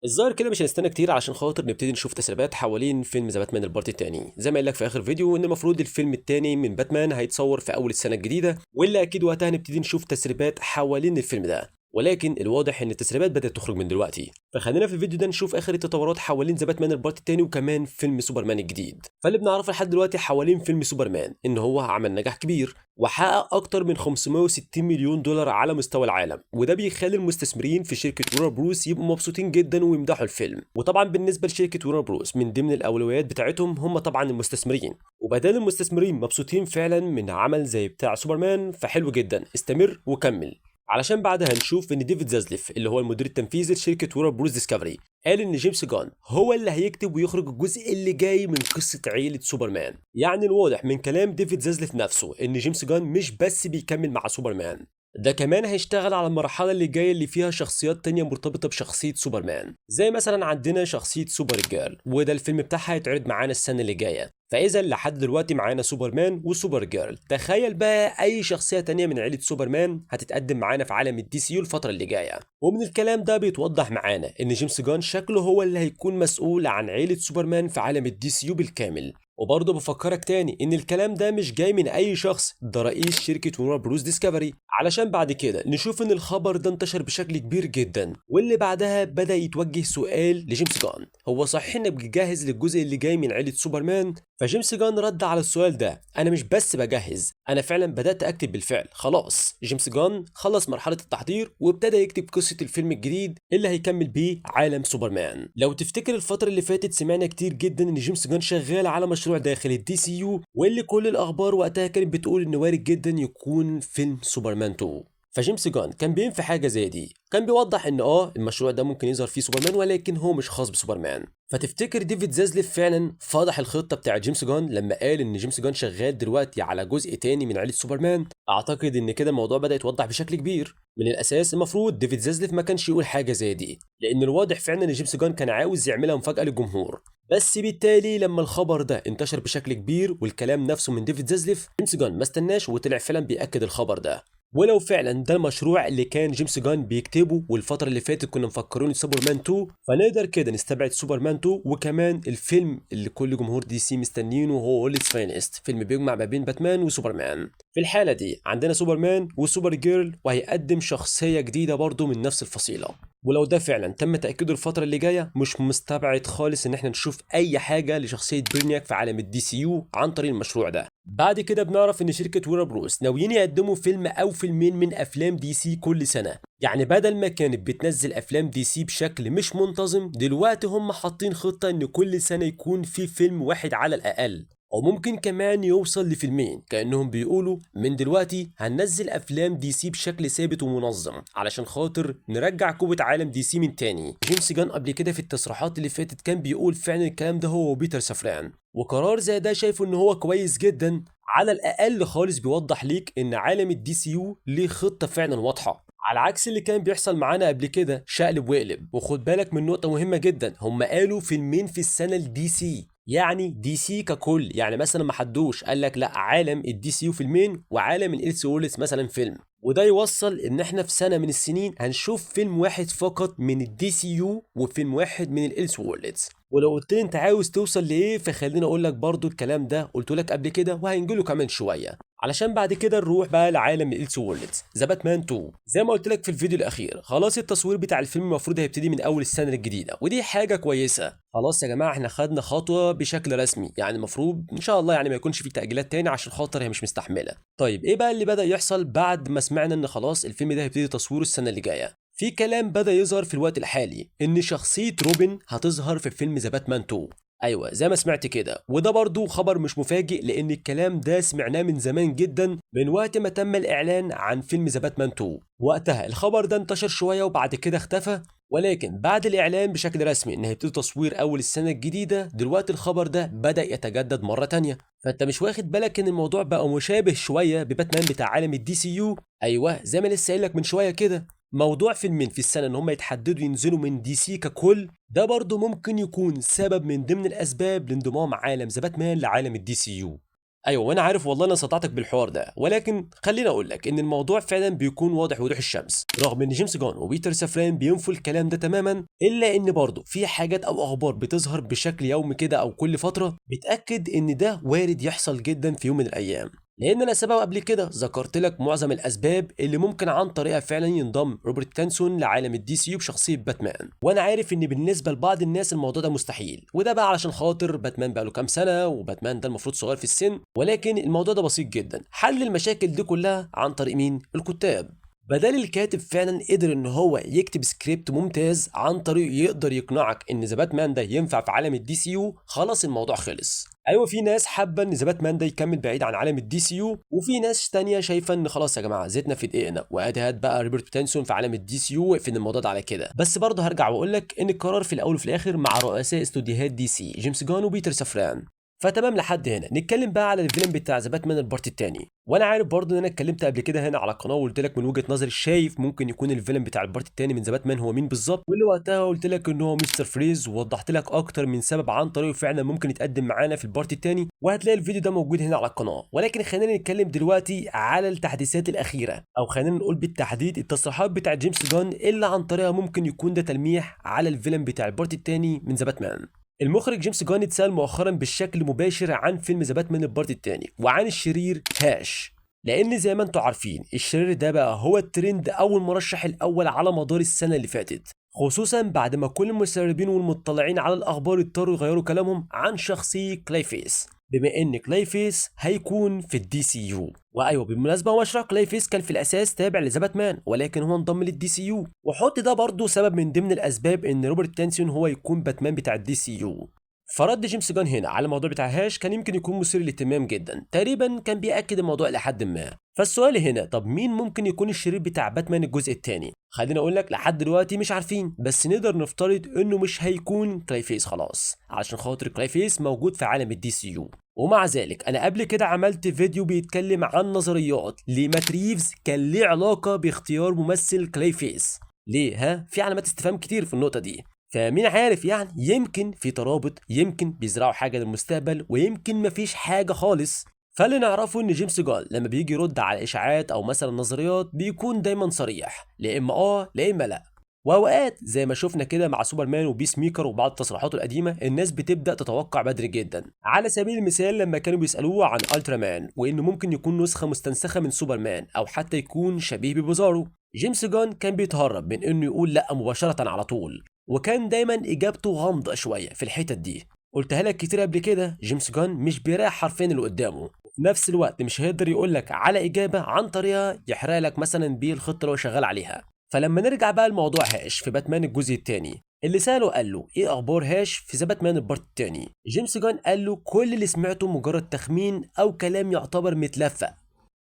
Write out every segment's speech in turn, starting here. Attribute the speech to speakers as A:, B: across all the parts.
A: الظاهر كده مش هنستنى كتير علشان خاطر نبتدي نشوف تسريبات حوالين فيلم ذا باتمان البارت التاني. زي ما قال لك في اخر فيديو ان المفروض الفيلم التاني من باتمان هيتصور في اول السنه الجديده، واللي اكيد وقتها هنبتدي نشوف تسريبات حوالين الفيلم ده. ولكن الواضح ان التسريبات بدات تخرج من دلوقتي، فخلينا في الفيديو ده نشوف اخر التطورات حوالين ذا باتمان البارت التاني وكمان فيلم سوبرمان الجديد. فاللي بنعرفه لحد دلوقتي حوالين فيلم سوبرمان ان هو عمل نجاح كبير وحقق اكتر من 560 مليون دولار على مستوى العالم، وده بيخلي المستثمرين في شركه ورنر بروس يبقوا مبسوطين جدا ويمدحوا الفيلم. وطبعا بالنسبه لشركه ورنر بروس من ضمن الاولويات بتاعتهم هم طبعا المستثمرين، وبدل المستثمرين مبسوطين فعلا من عمل زي بتاع سوبرمان فحلو جدا، استمر وكمل. علشان بعدها هنشوف ان ديفيد زازليف اللي هو المدير التنفيذي لشركه ورنر بروس ديسكفري قال ان جيمس جان هو اللي هيكتب ويخرج الجزء اللي جاي من قصه عيله سوبرمان. يعني الواضح من كلام ديفيد زازليف نفسه ان جيمس جان مش بس بيكمل مع سوبرمان، ده كمان هيشتغل على المرحله اللي جايه اللي فيها شخصيات تانية مرتبطه بشخصيه سوبرمان. زي مثلا عندنا شخصيه سوبر جيرل، وده الفيلم بتاعها هيتعرض معانا السنه اللي جايه. فاذا لحد دلوقتي معانا سوبرمان وسوبر جيرل، تخيل بقى اي شخصيه تانية من عيله سوبرمان هتتقدم معانا في عالم الدي سي يو الفتره اللي جايه. ومن الكلام ده بيتوضح معانا ان جيمس جان شكله هو اللي هيكون مسؤول عن عيله سوبرمان في عالم الدي سي يو بالكامل. وبرضه بفكرك تاني ان الكلام ده مش جاي من اي شخص، ده رئيس شركه ورنر بروس ديسكفري. علشان بعد كده نشوف ان الخبر ده انتشر بشكل كبير جدا، واللي بعدها بدا يتوجه سؤال لجيمس جان: هو صحيح انك بتجهز للجزء اللي جاي من عيله سوبرمان؟ فجيمس جان رد على السؤال ده: انا مش بس بجهز، انا فعلا بدات اكتب بالفعل. خلاص جيمس جان خلص مرحله التحضير وابتدى يكتب قصه الفيلم الجديد اللي هيكمل بيه عالم سوبرمان. لو تفتكر الفتره اللي فاتت سمعنا كتير جدا ان جيمس جان شغال على مشروع داخل الدي سي يو، واللي كل الاخبار وقتها كانت بتقول ان وارد جدا يكون فيلم سوبرمان 2. فجيمس جان كان بينفي حاجه زي دي، كان بيوضح ان المشروع ده ممكن يظهر فيه سوبرمان ولكن هو مش خاص بسوبرمان. فتفتكر ديفيد زازليف فعلا فضح الخطه بتاع جيمس جان لما قال ان جيمس جان شغال دلوقتي على جزء تاني من عيله سوبرمان؟ اعتقد ان كده الموضوع بدا يتوضح بشكل كبير. من الاساس المفروض ديفيد زازليف ما كانش يقول حاجه زي دي، لان الواضح فعلا ان جيمس جان كان عاوز يعملها مفاجاه للجمهور. بس بالتالي لما الخبر ده انتشر بشكل كبير والكلام نفسه من ديفيد زازليف، جيمس جان ما استناش وطلع فعلا بيأكد الخبر ده. ولو فعلا ده المشروع اللي كان جيمس جان بيكتبه والفترة اللي فاتت كنا مفكرين سوبرمان 2، فنقدر كده نستبعد سوبرمان 2 وكمان الفيلم اللي كل جمهور دي سي مستنينه وهو اولدز فاينست، فيلم بيجمع ما بين باتمان وسوبرمان. في الحالة دي عندنا سوبرمان وسوبر جيرل، وهيقدم شخصية جديدة برضه من نفس الفصيلة. ولو ده فعلا تم تأكيده الفترة اللي جاية، مش مستبعد خالص ان احنا نشوف اي حاجة لشخصية برينياك في عالم الدي سي يو عن طريق المشروع ده. بعد كده بنعرف ان شركة ورا بروس ناويين يقدموا فيلم او فيلمين من افلام دي سي كل سنة. يعني بدل ما كانت بتنزل افلام دي سي بشكل مش منتظم، دلوقتي هم حاطين خطة ان كل سنة يكون في فيلم واحد على الاقل، او ممكن كمان يوصل لفيلمين. كأنهم بيقولوا من دلوقتي هننزل افلام دي سي بشكل ثابت ومنظم علشان خاطر نرجع قوة عالم دي سي من تاني. جيمس جان قبل كده في التصريحات اللي فاتت كان بيقول فعلا الكلام ده هو وبيتر سافران، وقرار زي ده شايفه ان هو كويس جدا. على الاقل خالص بيوضح ليك ان عالم الدي سي يو ليه خطة فعلا واضحة، على عكس اللي كان بيحصل معانا قبل كده شقلب وقلب. وخد بالك من نقطة مهمة جدا، هم قالوا فيلمين في السنة الدي سي، يعني دي سي ككل. يعني مثلا ما حدوش قال لك لا عالم الدي سي يو فيلمين وعالم الالس وولس مثلا فيلم، وده يوصل ان احنا في سنه من السنين هنشوف فيلم واحد فقط من الدي سي يو وفيلم واحد من الالس وولس. ولو قلت لي انت عاوز توصل لايه، فخليني اقول لك برضو الكلام ده قلت لك قبل كده وهنجيله كمان شويه. علشان بعد كده نروح بقى لعالم الالس وولز ذا باتمان 2. زي ما قلت لك في الفيديو الاخير، خلاص التصوير بتاع الفيلم المفروض هيبتدي من اول السنه الجديده، ودي حاجه كويسه. خلاص يا جماعه احنا خدنا خطوه بشكل رسمي، يعني المفروض ان شاء الله يعني ما يكونش في تاجيلات تاني عشان خاطر هي مش مستحمله. طيب ايه بقى اللي بدا يحصل بعد ما سمعنا ان خلاص الفيلم ده هيبتدي تصويره السنه اللي جايه؟ في كلام بدا يظهر في الوقت الحالي ان شخصيه روبن هتظهر في فيلم ذا باتمان 2. ايوه زي ما سمعت كده، وده برضو خبر مش مفاجئ لان الكلام ده سمعناه من زمان جدا، من وقت ما تم الاعلان عن فيلم ذا باتمان 2. وقتها الخبر ده انتشر شويه وبعد كده اختفى، ولكن بعد الاعلان بشكل رسمي ان هيبتدي تصوير اول السنه الجديده، دلوقتي الخبر ده بدا يتجدد مره تانية. فانت مش واخد بالك ان الموضوع بقى مشابه شويه بباتمان بتاع عالم الدي سي يو؟ ايوه زي ما لسه قايل لك من شويه كده، موضوع فيلمين في السنة ان هم يتحددوا ينزلوا من دي سي ككل، ده برضه ممكن يكون سبب من ضمن الاسباب لانضمام عالم ذا باتمان لعالم الدي سي يو. ايوه وانا عارف والله انا صدعتك بالحوار ده، ولكن خليني اقول لك ان الموضوع فعلا بيكون واضح وضوح الشمس، رغم ان جيمس جان وبيتر سافران بينفوا الكلام ده تماما، الا ان برضه في حاجات او اخبار بتظهر بشكل يومي كده او كل فتره بتاكد ان ده وارد يحصل جدا في يوم من الايام. لان انا سبب قبل كده ذكرت لك معظم الاسباب اللي ممكن عن طريقها فعلا ينضم روبرت تانسون لعالم الدي سي يو بشخصيه باتمان، وانا عارف ان بالنسبه لبعض الناس الموضوع ده مستحيل، وده بقى علشان خاطر باتمان بقى له كام سنه وباتمان ده المفروض صغير في السن، ولكن الموضوع ده بسيط جدا، حل المشاكل دي كلها عن طريق مين؟ الكتاب. بدل الكاتب فعلا قدر ان هو يكتب سكريبت ممتاز عن طريق يقدر يقنعك ان ذا باتمان ده ينفع في عالم الدي سي يو، خلاص الموضوع خلص. ايوه في ناس حابه ان ذا باتمان ده يكمل بعيد عن عالم الدي سي يو، وفي ناس تانية شايفه ان خلاص يا جماعه زيتنا في دقيقنا، وادي هات بقى روبرت باتنسون في عالم الدي سي يو، وقف ان الموضوع ده على كده. بس برضه هرجع واقول لك ان القرار في الاول وفي الاخر مع رؤساء استوديوهات دي سي جيمس جان وبيتر سافران. فتمام لحد هنا نتكلم بقى على الفيلم بتاع ذا باتمان البارت الثاني. وانا عارف برضه ان انا اتكلمت قبل كده هنا على القناه وقلت لك من وجهه نظري شايف ممكن يكون الفيلم بتاع البارت الثاني من ذا باتمان هو مين بالظبط، واللي وقتها قلت لك ان هو مستر فريز، ووضحت لك اكتر من سبب عن طريقه فعلا ممكن يتقدم معانا في البارت الثاني، وهتلاقي الفيديو ده موجود هنا على القناه. ولكن خلينا نتكلم دلوقتي على التحديثات الاخيره، او خلينا نقول بالتحديد التصريحات بتاع جيمس جان اللي عن طريقها ممكن يكون ده تلميح على الفيلم بتاع البارت الثاني من ذا باتمان. المخرج جيمس جان اتسأل مؤخرا بشكل مباشر عن فيلم ذا باتمان البارت الثاني وعن الشرير هاش، لان زي ما انتم عارفين الشرير ده بقى هو الترند او المرشح الاول على مدار السنه اللي فاتت، خصوصا بعد ما كل المسربين والمطلعين على الاخبار اضطروا يغيروا كلامهم عن شخصيه كلايفيس، بما ان كلايفيس هيكون في الدي سي يو. وايوه بالمناسبه هو مشروع كلايفيس كان في الاساس تابع لذا باتمان، ولكن هو انضم للدي سي يو، وحط ده برضه سبب من ضمن الاسباب ان روبرت تانسون هو يكون باتمان بتاع الدي سي يو. فرد جيمس جان هنا على الموضوع بتاع هاش كان يمكن يكون مثير للاهتمام جدا، تقريبا كان بيأكد الموضوع لحد ما. فالسؤال هنا طب مين ممكن يكون الشرير بتاع باتمان الجزء الثاني؟ خليني اقول لك لحد دلوقتي مش عارفين، بس نقدر نفترض انه مش هيكون كلايفيس خلاص، علشان خاطر كلايفيس موجود في عالم الدي سي يو. ومع ذلك انا قبل كده عملت فيديو بيتكلم عن نظريات لمات ريفز كان ليه علاقه باختيار ممثل كلايفيس. ليه ها؟ في علامات استفهام كتير في النقطه دي، فمين عارف يعني يمكن في ترابط، يمكن بيزرعوا حاجه للمستقبل، ويمكن مفيش حاجه خالص. فاللي نعرفه ان جيمس جان لما بيجي يرد على اشاعات او مثلا نظريات بيكون دايما صريح، لا اما لا اما لا. واوقات زي ما شفنا كده مع سوبرمان وبيس ميكر وبعض تصريحاته القديمه الناس بتبدا تتوقع بدري جدا، على سبيل المثال لما كانوا بيسالوه عن الترا مان وانه ممكن يكون نسخه مستنسخه من سوبرمان او حتى يكون شبيه ببيزارو، جيمس جان كان بيتهرب من انه يقول لا مباشره على طول، وكان دايما اجابته غامضه شويه في الحتت دي. قلتها لك كتير قبل كده، جيمس جان مش بيراعي حرفيا اللي قدامه، وفي نفس الوقت مش هيقدر يقول لك على اجابه عن طريقه يحرق لك مثلا بيه الخطه اللي هو شغال عليها. فلما نرجع بقى لموضوع هاش في باتمان الجزء الثاني، اللي ساله قال له ايه اخبار هاش في ذا باتمان البارت الثاني، جيمس جان قال له كل اللي سمعته مجرد تخمين او كلام يعتبر متلفق.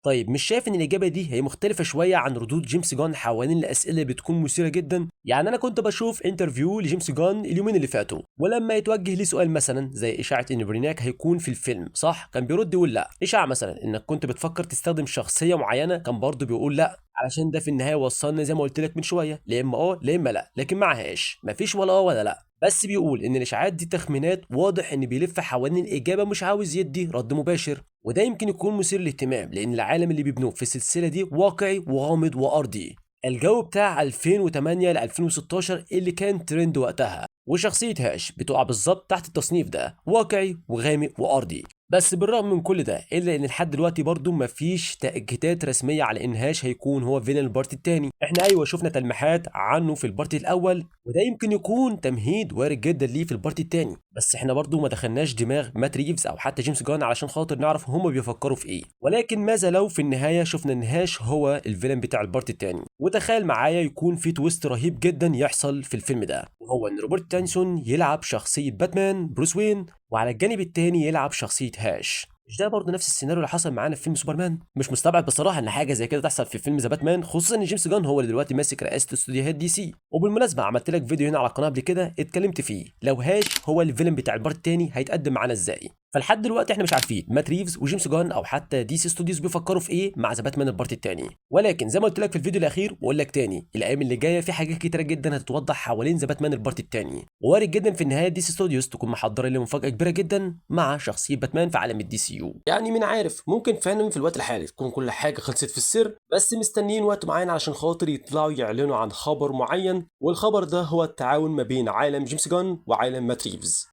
A: طيب مش شايف ان الاجابه دي هي مختلفه شويه عن ردود جيمس جان حوالين الاسئله اللي بتكون مثيره جدا؟ يعني انا كنت بشوف انترفيو لجيمس جان اليومين اللي فاتوا، ولما يتوجه لي سؤال مثلا زي اشاعه ان بريناك هيكون في الفيلم صح، كان بيرد يقول لا. اشاعه مثلا انك كنت بتفكر تستخدم شخصيه معينه، كان برضه بيقول لا، علشان ده في النهايه وصلنا زي ما قلت لك من شويه لا اما لا اما لا، لكن معهاش مفيش ولا ولا لا، بس بيقول ان الاشاعات دي تخمينات، واضح ان بيلف حوالين الاجابه مش عاوز يدي رد مباشر، وده يمكن يكون مثير للاهتمام لان العالم اللي بيبنوه في السلسله دي واقعي وغامض وارضي. الجو بتاع 2008 ل 2016 اللي كان ترند وقتها، وشخصيه هاش بتقع بالظبط تحت التصنيف ده، واقعي وغامق وارضي. بس بالرغم من كل ده الا ان لحد دلوقتي برضه مفيش تاكيدات رسميه على ان هاش هيكون هو فيلن البارت الثاني. احنا ايوه شفنا تلميحات عنه في البارت الاول، وده يمكن يكون تمهيد وارد جدا ليه في البارت الثاني، بس احنا برضه ما دخلناش دماغ مات ريفز او حتى جيمس جان علشان خاطر نعرف هم بيفكروا في ايه. ولكن ماذا لو في النهايه شفنا ان هاش هو الفيلن بتاع البارت الثاني؟ وتخيل معايا يكون في تويست رهيب جدا يحصل في الفيلم ده، وهو ان روبرت تانسون يلعب شخصيه باتمان بروس وين، وعلى الجانب التاني يلعب شخصية هاش. مش ده برضه نفس السيناريو اللي حصل معانا في فيلم سوبرمان؟ مش مستبعد بصراحة ان حاجة زي كده تحصل في فيلم ذا باتمان، خصوصا ان جيمس جان هو اللي دلوقتي ماسك رئاسة استوديوهات دي سي. وبالمناسبة عملت لك فيديو هنا على القناة قبل كده اتكلمت فيه لو هاش هو الفيلم بتاع البارت التاني هيتقدم معانا ازاي. فلحد دلوقتي احنا مش عارفين مات ريفز وجيمس جان او حتى دي سي ستوديوز بيفكروا في ايه مع ذا باتمان البارت الثاني. ولكن زي ما قلت لك في الفيديو الاخير واقول لك تاني، الايام اللي جايه في حاجات كتيره جدا هتتوضح حوالين ذا باتمان البارت الثاني، ووارد جدا في النهايه دي سي ستوديوز تكون محضره لي مفاجاه كبيره جدا مع شخصيه باتمان في عالم الدي سي يو. يعني مين عارف، ممكن فعلا في الوقت الحالي تكون كل حاجه خلصت في السر، بس مستنيين وقت معين علشان خاطر يطلعوا يعلنوا عن خبر معين، والخبر ده هو التعاون ما بين عالم جيمس جان وعالم مات ريفز.